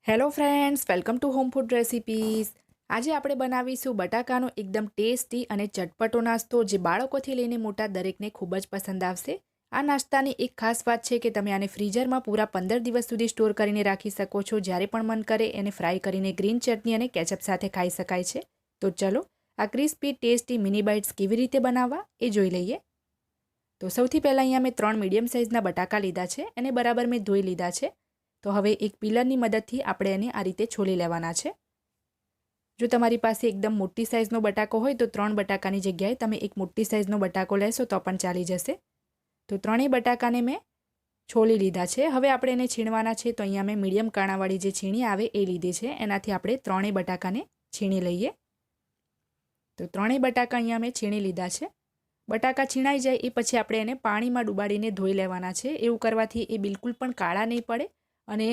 Hello friends, welcome to home food recipes. આજે આપણે બનાવીશું બટાકાનો એકદમ ટેસ્ટી અને ચટપટો નાસ્તો, જે બાળકોથી લઈને મોટા દરેકને ખૂબ જ પસંદ આવશે. આ નાસ્તાની એક ખાસ વાત છે કે તમે આને ફ્રીઝરમાં પૂરા 15 દિવસ સુધી સ્ટોર કરીને રાખી શકો છો. જ્યારે પણ મન કરે એને ફ્રાય કરીને ગ્રીન ચટણી અને કેચઅપ સાથે ખાઈ શકાય છે. તો ચલો આ ક્રિસ્પી ટેસ્ટી મિની બાઇટ્સ કેવી રીતે બનાવવા એ જોઈ લઈએ. તો સૌથી પહેલાં અહીંયા મેં 3 મીડિયમ સાઇઝના બટાકા લીધા છે અને બરાબર મેં ધોઈ લીધા છે. તો હવે એક પિલરની મદદથી આપણે એને આ રીતે છોલી લેવાના છે. જો તમારી પાસે એકદમ મોટી સાઇઝનો બટાકો હોય તો 3 બટાકાની જગ્યાએ તમે એક મોટી સાઇઝનો બટાકો લેશો તો પણ ચાલી જશે. તો ત્રણેય બટાકાને મેં છોલી લીધા છે. હવે આપણે એને છીણવાના છે. તો અહીંયા મેં મીડિયમ કાણાવાળી જે છીણી આવે એ લીધી છે. એનાથી આપણે ત્રણેય બટાકાને છીણી લઈએ. તો ત્રણેય બટાકા અહીંયા મેં છીણી લીધા છે. બટાકા છીણાઈ જાય એ પછી આપણે એને પાણીમાં ડુબાડીને ધોઈ લેવાના છે. એવું કરવાથી એ બિલકુલ પણ કાળા નહીં પડે અને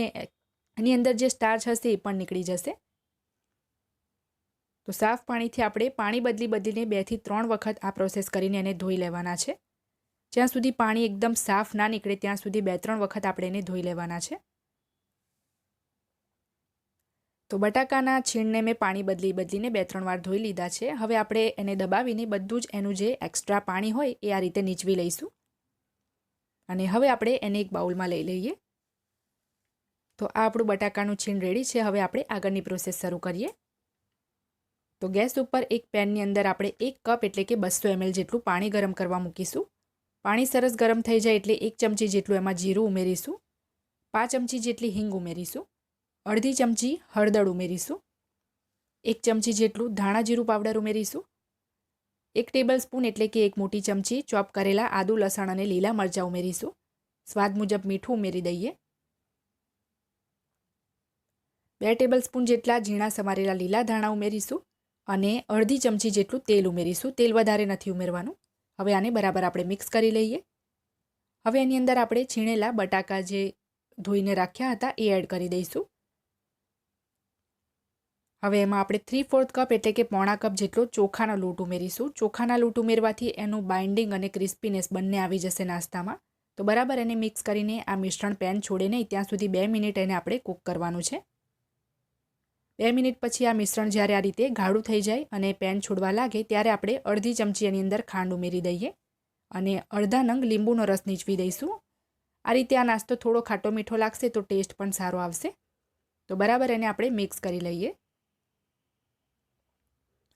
એની અંદર જે સ્ટાર્ચ હશે એ પણ નીકળી જશે. તો સાફ પાણીથી આપણે પાણી બદલીને 2 થી 3 વખત આ પ્રોસેસ કરીને એને ધોઈ લેવાના છે. જ્યાં સુધી પાણી એકદમ સાફ ના નીકળે ત્યાં સુધી 2-3 વખત આપણે એને ધોઈ લેવાના છે. તો બટાકાના છીણને મેં પાણી બદલીને 2-3 વાર ધોઈ લીધા છે. હવે આપણે એને દબાવીને બધું જ એનું જે એક્સ્ટ્રા પાણી હોય એ આ રીતે નીચવી લઈશું. અને હવે આપણે એને એક બાઉલમાં લઈ લઈએ. તો આ આપણું બટાકાનું છીણ રેડી છે. હવે આપણે આગળની પ્રોસેસ શરૂ કરીએ. તો ગેસ ઉપર એક પેનની અંદર આપણે 1 કપ એટલે કે 200 ml જેટલું પાણી ગરમ કરવા મૂકીશું. પાણી સરસ ગરમ થઈ જાય એટલે 1 ચમચી જેટલું એમાં જીરું ઉમેરીશું, 5 ચમચી જેટલી હિંગ ઉમેરીશું, અડધી ચમચી હળદર ઉમેરીશું, 1 ચમચી જેટલું ધાણા જીરું પાવડર ઉમેરીશું, 1 ટેબલસ્પૂન એટલે કે 1 મોટી ચમચી ચોપ કરેલા આદુ, લસણ અને લીલા મરચાં ઉમેરીશું. સ્વાદ મુજબ મીઠું ઉમેરી દઈએ. 2 ટેબલસ્પૂન જેટલા ઝીણા સમારેલા લીલા ધાણા ઉમેરીશું અને અડધી ચમચી જેટલું તેલ ઉમેરીશું. તેલ વધારે નથી ઉમેરવાનું. હવે આને બરાબર આપણે મિક્સ કરી લઈએ. હવે એની અંદર આપણે છીણેલા બટાકા જે ધોઈને રાખ્યા હતા એ એડ કરી દઈશું. હવે એમાં આપણે 3/4 કપ એટલે કે પોણા કપ જેટલો ચોખાનો લોટ ઉમેરીશું. ચોખાના લોટ ઉમેરવાથી એનું બાઇન્ડિંગ અને ક્રિસ્પીનેસ બંને આવી જશે નાસ્તામાં. તો બરાબર એને મિક્સ કરીને આ મિશ્રણ પેન છોડે નહીં ત્યાં સુધી 2 મિનિટ એને આપણે કૂક કરવાનું છે. 2 મિનિટ પછી આ મિશ્રણ જ્યારે આ રીતે ગાઢું થઈ જાય અને પેન છોડવા લાગે ત્યારે આપણે અડધી ચમચી એની અંદર ખાંડ ઉમેરી દઈએ અને અડધા નંગ લીંબુનો રસ નીચવી દઈશું. આ રીતે આ નાસ્તો થોડો ખાટો મીઠો લાગશે તો ટેસ્ટ પણ સારો આવશે. તો બરાબર એને આપણે મિક્સ કરી લઈએ.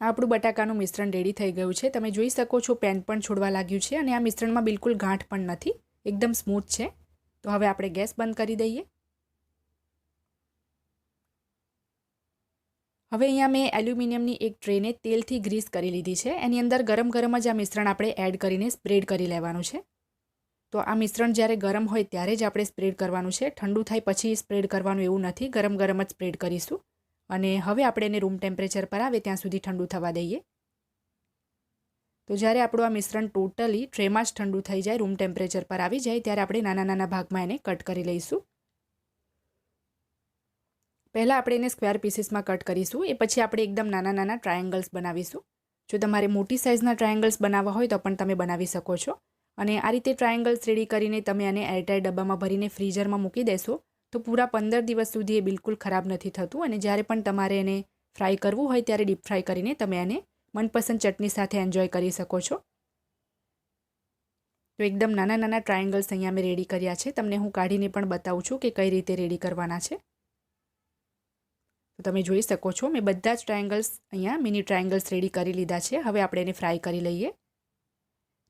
આ આપણું બટાકાનું મિશ્રણ રેડી થઈ ગયું છે. તમે જોઈ શકો છો પેન પણ છોડવા લાગ્યું છે અને આ મિશ્રણમાં બિલકુલ ગાંઠ પણ નથી, એકદમ સ્મૂથ છે. તો હવે આપણે ગેસ બંધ કરી દઈએ. હવે અહીંયા મેં એલ્યુમિનિયમની એક ટ્રેને તેલથી ગ્રીસ કરી લીધી છે. એની અંદર ગરમ જ આ મિશ્રણ આપણે એડ કરીને સ્પ્રેડ કરી લેવાનું છે. તો આ મિશ્રણ જ્યારે ગરમ હોય ત્યારે જ આપણે સ્પ્રેડ કરવાનું છે. ઠંડુ થાય પછી સ્પ્રેડ કરવાનું એવું નથી, ગરમ જ સ્પ્રેડ કરીશું. અને હવે આપણે એને રૂમ ટેમ્પરેચર પર આવે ત્યાં સુધી ઠંડુ થવા દઈએ. તો જ્યારે આપણું આ મિશ્રણ ટોટલી ટ્રેમાં જ ઠંડુ થઈ જાય, રૂમ ટેમ્પરેચર પર આવી જાય ત્યારે આપણે નાના ભાગમાં એને કટ કરી લઈશું. પહેલાં આપણે એને સ્ક્વેર પીસીસમાં કટ કરીશું. એ પછી આપણે એકદમ નાના ટ્રાયેંગલ્સ બનાવીશું. જો તમારે મોટી સાઇઝના ટ્રાયેંગલ્સ બનાવવા હોય તો પણ તમે બનાવી શકો છો. અને આ રીતે ટ્રાયેંગલ્સ રેડી કરીને તમે આને એરટાઇટ ડબ્બામાં ભરીને ફ્રીઝરમાં મૂકી દેશો તો પૂરા 15 દિવસ સુધી એ બિલકુલ ખરાબ નથી થતું. અને જ્યારે પણ તમારે એને ફ્રાય કરવું હોય ત્યારે ડીપ ફ્રાય કરીને તમે એને મનપસંદ ચટણી સાથે એન્જોય કરી શકો છો. તો એકદમ નાના ટ્રાયેંગલ્સ અહીંયા મેં રેડી કર્યા છે. તમને હું કાઢીને પણ બતાવું છું કે કઈ રીતે રેડી કરવાના છે. તો તમે જોઈ શકો છો મેં બધા જ ટ્રાયેંગલ્સ અહીંયા મિની ટ્રાયેંગલ્સ રેડી કરી લીધા છે. હવે આપણે એને ફ્રાય કરી લઈએ.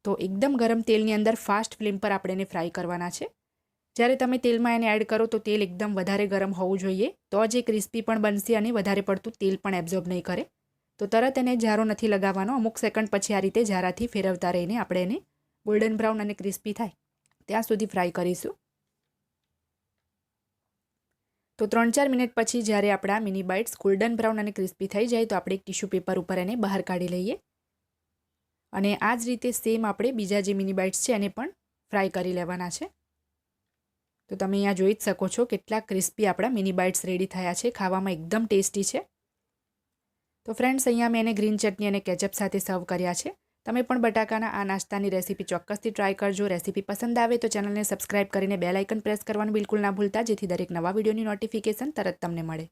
તો એકદમ ગરમ તેલની અંદર ફાસ્ટ ફ્લેમ પર આપણે એને ફ્રાય કરવાના છે. જ્યારે તમે તેલમાં એને એડ કરો તો તેલ એકદમ વધારે ગરમ હોવું જોઈએ, તો જ એ ક્રિસ્પી પણ બનશે અને વધારે પડતું તેલ પણ એબ્ઝોર્બ નહીં કરે. તો તરત એને જારો નથી લગાવવાનો. અમુક સેકન્ડ પછી આ રીતે જારાથી ફેરવતા રહીને આપણે એને ગોલ્ડન બ્રાઉન અને ક્રિસ્પી થાય ત્યાં સુધી ફ્રાય કરીશું. તો 3-4 મિનિટ પછી જ્યારે આપણા મિની બાઇટ્સ ગોલ્ડન બ્રાઉન અને ક્રિસ્પી થઈ જાય તો આપણે એક ટિશ્યુ પેપર ઉપર એને બહાર કાઢી લઈએ. અને આ જ રીતે સેમ આપણે બીજા જે મિની બાઇટ્સ છે એને પણ ફ્રાય કરી લેવાના છે. તો તમે અહીંયા જોઈ જ શકો છો કેટલા ક્રિસ્પી આપણા મિની બાઇટ્સ રેડી થયા છે. ખાવામાં એકદમ ટેસ્ટી છે. તો ફ્રેન્ડ્સ અહીંયા મેં એને ગ્રીન ચટણી અને કેચઅપ સાથે સર્વ કર્યા છે. તમે પણ બટાકાના આ નાસ્તાની રેસીપી ચોક્કસથી ટ્રાય કરજો. રેસીપી પસંદ આવે તો ચેનલને સબસ્ક્રાઇબ કરીને બેલ આઇકન પ્રેસ કરવાનું બિલકુલ ના ભૂલતા, જેથી દરેક નવા વિડીયોની નોટિફિકેશન તરત તમને મળે.